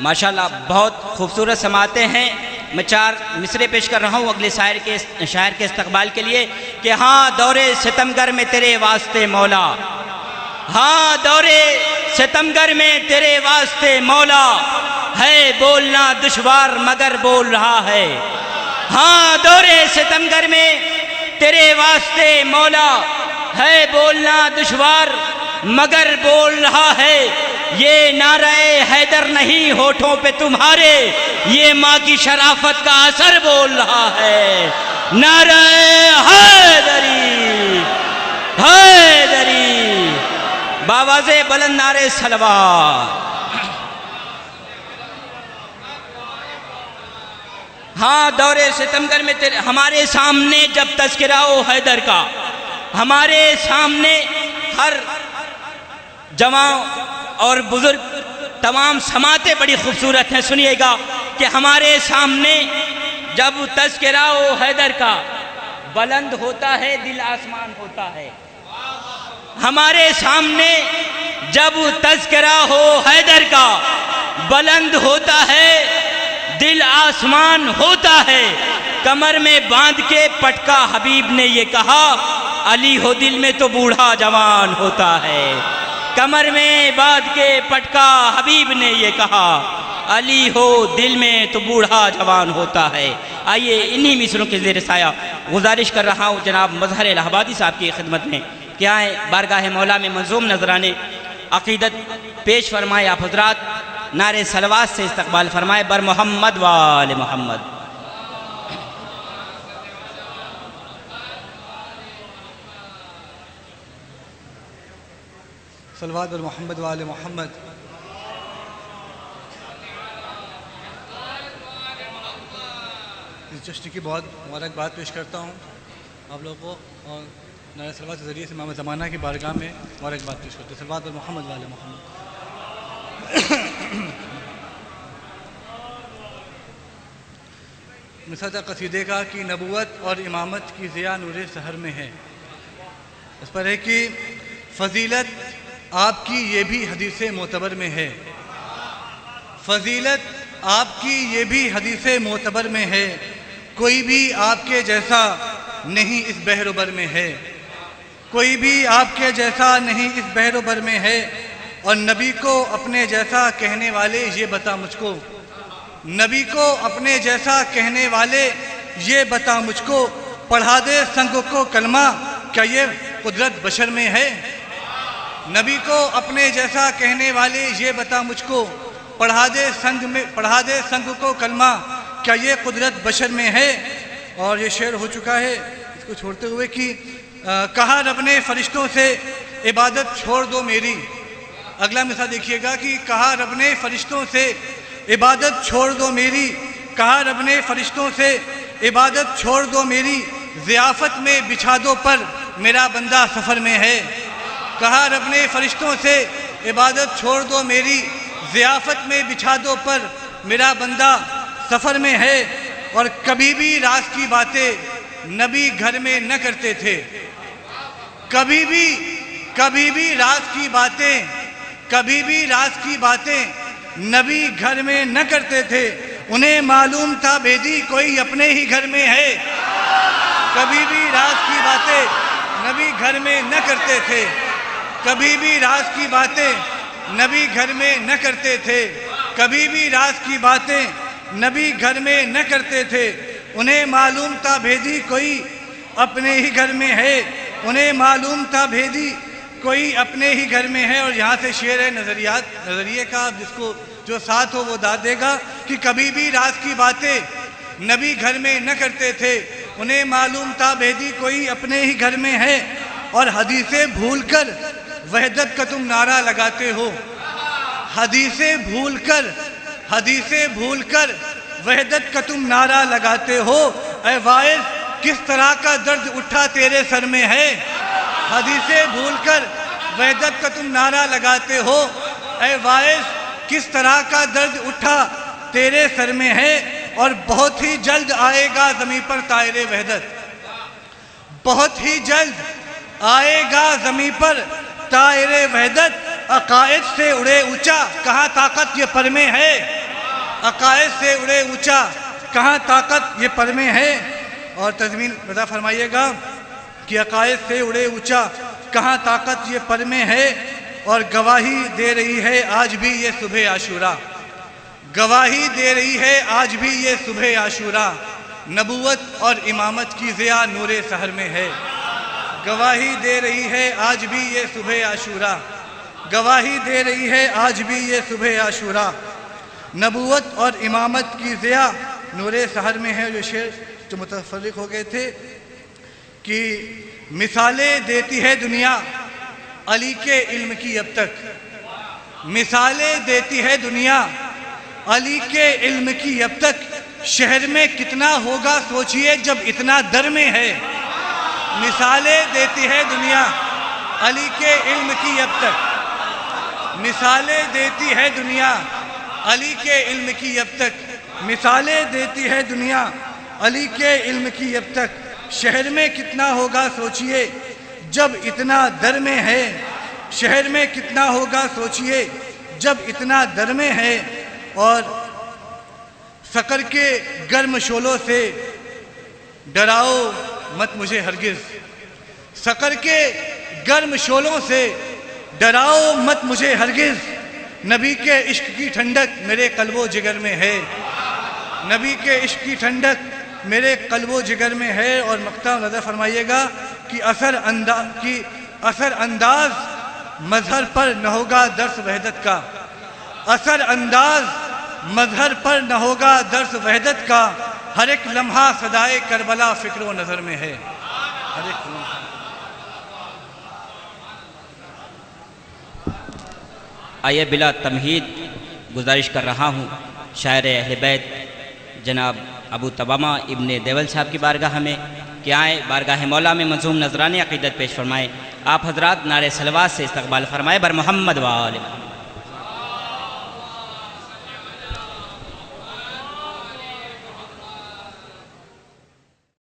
ماشاءاللہ بہت خوبصورت سماعتیں ہیں. میں 4 مصرے پیش کر رہا ہوں اگلے شاعر کے استقبال کے لیے کہ ہاں دورے ستمگر میں تیرے واسطے مولا، ہاں دورے ستمگر میں تیرے واسطے مولا، ہے بولنا دشوار مگر بول رہا ہے. ہاں دورے ستمگر میں تیرے واسطے مولا، ہے بولنا دشوار مگر بول رہا ہے. یہ نعرہ حیدر نہیں ہونٹوں پہ تمہارے، یہ ماں کی شرافت کا اثر بول رہا ہے. نعرہ حیدری حیدری، باواز بلند نعرہ صلوات. ہاں دورے ستمگر میں ہمارے سامنے جب تذکرہ ہو حیدر کا، ہمارے سامنے ہر جوان اور بزرگ تمام سماعتیں بڑی خوبصورت ہیں. سنیے گا کہ ہمارے سامنے جب تذکرہ ہو حیدر کا، بلند ہوتا ہے دل آسمان ہوتا ہے. ہمارے سامنے جب تذکرہ ہو حیدر کا، بلند ہوتا ہے دل آسمان ہوتا ہے. کمر میں باندھ کے پٹکا حبیب نے یہ کہا، علی ہو دل میں تو بوڑھا جوان ہوتا ہے. کمر میں باندھ کے پٹکا حبیب نے یہ کہا، علی ہو دل میں تو بوڑھا جوان ہوتا ہے. آئیے انہی مصروں کے زیر سایہ گزارش کر رہا ہوں جناب مظہر الہ آبادی صاحب کی خدمت میں کہ آئیں بارگاہ مولا میں منظوم نذرانے عقیدت پیش فرمائے. آپ حضرات نعرہ صلوات سے استقبال فرمائے. بر محمد و آل محمد. صلوات بر محمد و آل محمد. اس جشن کی بہت مبارکباد پیش کرتا ہوں آپ لوگوں کو، اور نعرہ صلوات کے ذریعے سے امام زمانہ کی بارگاہ میں مبارکباد پیش کرتے ہیں. صلوات بر محمد و آل محمد. مثال قصیدے کا کہ نبوت اور امامت کی ضیاء نور سحر میں ہے. اس پر ہے کہ فضیلت آپ کی یہ بھی حدیث معتبر میں ہے، فضیلت آپ کی یہ بھی حدیث معتبر میں ہے، کوئی بھی آپ کے جیسا نہیں اس بحر و بر میں ہے، کوئی بھی آپ کے جیسا نہیں اس بحر و بر میں ہے. اور نبی کو اپنے جیسا کہنے والے یہ بتا مجھ کو، نبی کو اپنے جیسا کہنے والے یہ بتا مجھ کو، پڑھا دے سنگ کو کلمہ کیا یہ قدرت بشر میں ہے. نبی کو اپنے جیسا کہنے والے یہ بتا مجھ کو، پڑھا دے سنگ کو کلمہ کیا یہ قدرت بشر میں ہے. اور یہ شعر ہو چکا ہے اس کو چھوڑتے ہوئے کہ کہا رب نے فرشتوں سے عبادت چھوڑ دو میری. اگلا مثال دیکھیے گا کہ کہا رب نے فرشتوں سے عبادت چھوڑ دو میری، کہا رب نے فرشتوں سے عبادت چھوڑ دو میری، ضیافت میں بچھا دو پر میرا بندہ سفر میں ہے. کہا رب نے فرشتوں سے عبادت چھوڑ دو میری، ضیافت میں بچھا دو پر میرا بندہ سفر میں ہے. اور کبھی بھی راز کی باتیں نبی گھر میں نہ کرتے تھے، کبھی بھی راز کی باتیں نبی گھر میں نہ کرتے تھے. انہیں معلوم تھا بھیجی کوئی اپنے ہی گھر میں ہے. کبھی بھی راز کی باتیں نبی گھر میں نہ کرتے تھے، کبھی بھی راز کی باتیں نبی گھر میں نہ کرتے تھے، کبھی بھی راز کی باتیں نبی گھر میں نہ کرتے تھے. انہیں معلوم تھا بھیجی کوئی اپنے ہی گھر میں ہے، انہیں معلوم تھا بھیجی کوئی اپنے ہی گھر میں ہے. اور یہاں سے شعر ہے نظریے کا، جس کو جو ساتھ ہو وہ داد دے گا کہ کبھی بھی راز کی باتیں نبی گھر میں نہ کرتے تھے، انہیں معلوم تھا بھیجی کوئی اپنے ہی گھر میں ہے. اور حدیثیں بھول کر وحدت کا تم نعرہ لگاتے ہو، حدیثیں بھول کر وحدت کا تم نعرہ لگاتے ہو. اے واعظ کس طرح کا درد اٹھا تیرے سر میں ہے، حدیثیں بھول کر وحدت کا تم نعرہ لگاتے ہو. اے واعظ کس طرح کا درد اٹھا تیرے سر میں ہے. اور بہت ہی جلد آئے گا زمین پر طائر وحدت، بہت ہی جلد آئے گا زمین پر طائر وحدت. عقائد سے اڑے اونچا کہاں طاقت یہ پر میں ہے، عقائد سے اڑے اونچا کہاں طاقت یہ پر میں ہے. اور تضمین بتا فرمائیے گا کہ عقائد سے اڑے اونچا کہاں طاقت یہ پر میں ہے. اور گواہی دے رہی ہے آج بھی یہ صبح عاشورہ. گواہی دے رہی ہے آج بھی یہ صبح عاشورہ. نبوت اور امامت کی ضیاء نور سحر میں ہے. گواہی دے رہی ہے آج بھی یہ صبح عاشورہ. گواہی دے رہی ہے آج بھی یہ صبح عاشورہ. نبوت اور امامت کی ضیاء نور سحر میں ہے. جو شعر جو متفرق ہو گئے تھے کہ مثالیں دیتی ہے دنیا علی کے علم کی اب تک. مثالیں دیتی ہے دنیا علی کے علم کی اب تک. شہر میں کتنا ہوگا سوچئے جب اتنا در میں ہے. مثالیں دیتی ہے دنیا علی کے علم کی اب تک. مثالیں دیتی ہے دنیا علی کے علم کی اب تک. مثالیں دیتی ہے دنیا علی کے علم کی اب تک. شہر میں کتنا ہوگا سوچئے جب اتنا در میں ہے. شہر میں کتنا ہوگا سوچئے جب اتنا در میں ہے. اور سقر کے گرم شعلوں سے ڈراؤ مت مجھے ہرگز. سقر کے گرم شعلوں سے ڈراؤ مت مجھے ہرگز. نبی کے عشق کی ٹھنڈک میرے قلب و جگر میں ہے. نبی کے عشق کی ٹھنڈک میرے قلب و جگر میں ہے. اور مقطع نظر فرمائیے گا کہ اثر انداز مظہر پر نہ ہوگا درس وحدت کا. اثر انداز مظہر پر نہ ہوگا درس وحدت کا. ہر ایک لمحہ صدائے کربلا فکر و نظر میں ہے. ہر ایک لمحہ. آئیے بلا تمہید گزارش کر رہا ہوں شاعر اہل بیت جناب ابو تمامہ ابن دیول صاحب کی بارگاہ میں کہ آئیں بارگاہ مولا میں منظوم نذرانی عقیدت پیش فرمائیں. آپ حضرات نعرہ صلوات سے استقبال فرمائے بر محمد و آل محمد.